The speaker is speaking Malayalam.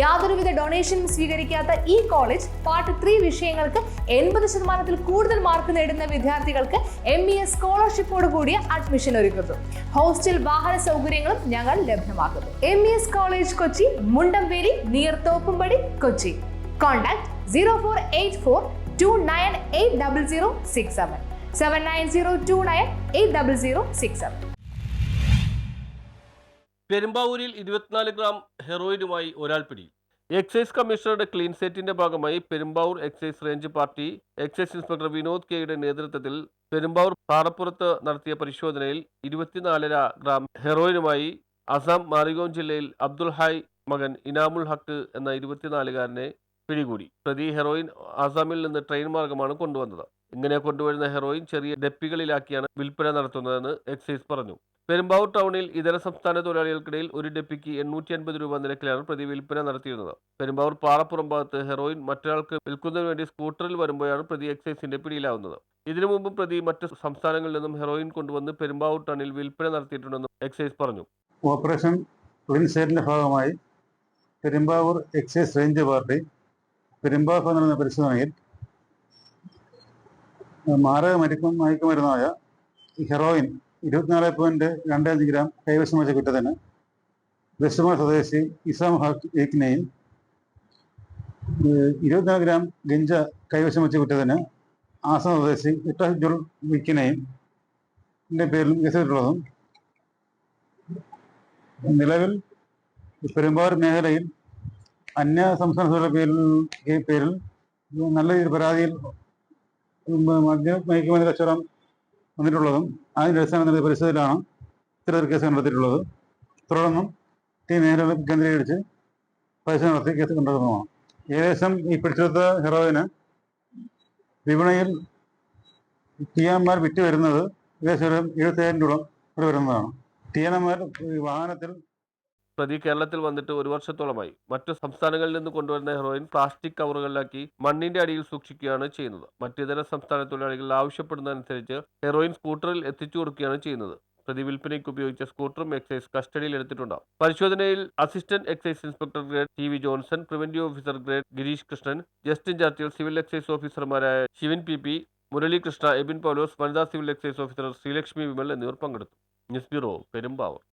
യാതൊരുവിധ ഡൊണേഷനും സ്വീകരിക്കാത്ത ഈ കോളേജ് പാർട്ട് 3 വിഷയങ്ങൾക്ക് 80% കൂടുതൽ മാർക്ക് നേടുന്ന വിദ്യാർത്ഥികൾക്ക് MES സ്കോളർഷിപ്പോട് കൂടിയ അഡ്മിഷൻ ഒരുക്കുന്നു. ഹോസ്റ്റൽ വാഹന സൗകര്യങ്ങളും ഞങ്ങൾ ലഭ്യമാക്കുന്നു. MES college Kochi, Mundamveli, near Thoppumpady, Kochi. Contact 0484298067 7902980067. പെരുമ്പാവൂരിൽ 24 ഗ്രാം ഹെറോയിനുമായി ഒരാൾ പിടി. എക്സൈസ് കമ്മീഷണറുടെ ക്ലീൻ സെറ്റിന്റെ ഭാഗമായി Perumbavoor excise range party excise inspector Vinod കെയുടെ നേതൃത്വത്തിൽ പെരുമ്പാവൂർ പാറപ്പുറത്ത് നടത്തിയ പരിശോധനയിൽ 24.5 ഗ്രാം ഹെറോയിനുമായി അസം മാരിഗോൺ ജില്ലയിൽ അബ്ദുൽ ഹായ് മകൻ ഇനാമുൽ ഹക്ക് എന്ന 24-കാരനെ പിടികൂടി. പ്രതി ഹെറോയിൻ ആസാമിൽ നിന്ന് ട്രെയിൻ മാർഗമാണ് കൊണ്ടുവന്നത്. ഇങ്ങനെ കൊണ്ടുവരുന്ന ഹെറോയിൻ ചെറിയ ഡപ്പികളിലാക്കിയാണ് വിൽപ്പന നടത്തുന്നതെന്ന് എക്സൈസ് പറഞ്ഞു. പെരുമ്പാവൂർ ടൗണിൽ ഇതര സംസ്ഥാന തൊഴിലാളികൾക്കിടയിൽ ഒരു ഡപ്പിക്ക് 850 രൂപ നിരക്കിലാണ് പ്രതി വിൽപ്പന നടത്തിയിരുന്നത്. പെരുമ്പാവൂർ പാറപ്പുറം ഭാഗത്ത് ഹെറോയിൻ മറ്റൊരാൾക്ക് വിൽക്കുന്നതിന് വേണ്ടി സ്കൂട്ടറിൽ വരുമ്പോഴാണ് പ്രതി എക്സൈസിന്റെ പിടിയിലാവുന്നത്. ഇതിനു മുമ്പും പ്രതി മറ്റ് സംസ്ഥാനങ്ങളിൽ നിന്നും ഹെറോയിൻ കൊണ്ടുവന്ന് പെരുമ്പാവൂർ ടൗണിൽ വിൽപ്പന നടത്തിയിട്ടുണ്ടെന്നും എക്സൈസ് പറഞ്ഞു. ഓപ്പറേഷൻ ക്ലീൻ സെറ്റിന്റെ ഭാഗമായി Perumbavoor excise range party Perumbavoor നടന്ന പരിശോധനയിൽ മാരക മയക്കുമരുന്നായ ഹെറോയിൻ 24.25 ഗ്രാം കൈവശം വെച്ച കുറ്റത്തിന് വെസ്റ്റ്മാൾ സ്വദേശി ഇസാം ഹക്കിനെയും 24 ഗ്രാം ഗഞ്ച കൈവശം വെച്ച കുറ്റത്തിന് ആസാം സ്വദേശി ഇട്ടാജുൽ വിക്കിനെയും പേരിലും കേസെടുത്തുള്ളതും നിലവിൽ പെരുമ്പാവൂർ മേഖലയിൽ അന്യ സംസ്ഥാന പേരിൽ നല്ല പരാതിയിൽ മയക്കുമരുന്ന് കച്ചവടം വന്നിട്ടുള്ളതും അതിൻ്റെ അടിസ്ഥാനത്തിൽ പരിസ്ഥിതിയിലാണ് ഇത്തരത്തിൽ കേസ് കണ്ടെത്തിയിട്ടുള്ളത്. തുടർന്നും ഈ മേഖല കേന്ദ്രീകരിച്ച് പരിശോധന നടത്തി കേസ് കണ്ടെത്തുന്നതാണ്. ഏകദേശം ഈ പിടിച്ചെടുത്ത ഹെറോയിന് വിപണിയിൽ TNMമാർ വിറ്റ് വരുന്നത് ഏകദേശം 70,000 രൂപ ഇവിടെ വരുന്നതാണ്. TNMമാർ വാഹനത്തിൽ പ്രതി കേരളത്തിൽ വന്നിട്ട് 1 വർഷത്തോളമായി. മറ്റു സംസ്ഥാനങ്ങളിൽ നിന്ന് കൊണ്ടുവരുന്ന ഹെറോയിൻ പ്ലാസ്റ്റിക് കവറുകളിലാക്കി മണ്ണിന്റെ അടിയിൽ സൂക്ഷിക്കുകയാണ് ചെയ്യുന്നത്. മറ്റിതര സംസ്ഥാന തൊഴിലാളികൾ ആവശ്യപ്പെടുന്നതനുസരിച്ച് ഹെറോയിൻ സ്കൂട്ടറിൽ എത്തിച്ചു കൊടുക്കുകയാണ് ചെയ്യുന്നത്. പ്രതി വിൽപ്പനയ്ക്ക് ഉപയോഗിച്ച സ്കൂട്ടറും എക്സൈസ് കസ്റ്റഡിയിൽ എടുത്തിട്ടുണ്ട്. പരിശോധനയിൽ assistant excise inspector grade TV Johnson, preventive officer grade Girish Krishnan, Justin ചാർട്ടിൽ, സിവിൽ എക്സൈസ് ഓഫീസർമാരായ ശിവൻ PP, മുരളീകൃഷ്ണ, എബിൻ പൗലോസ്, വനിതാ civil excise officer Sreelakshmi Vimal എന്നിവർ പങ്കെടുത്തു. News bureau, Perumbavoor.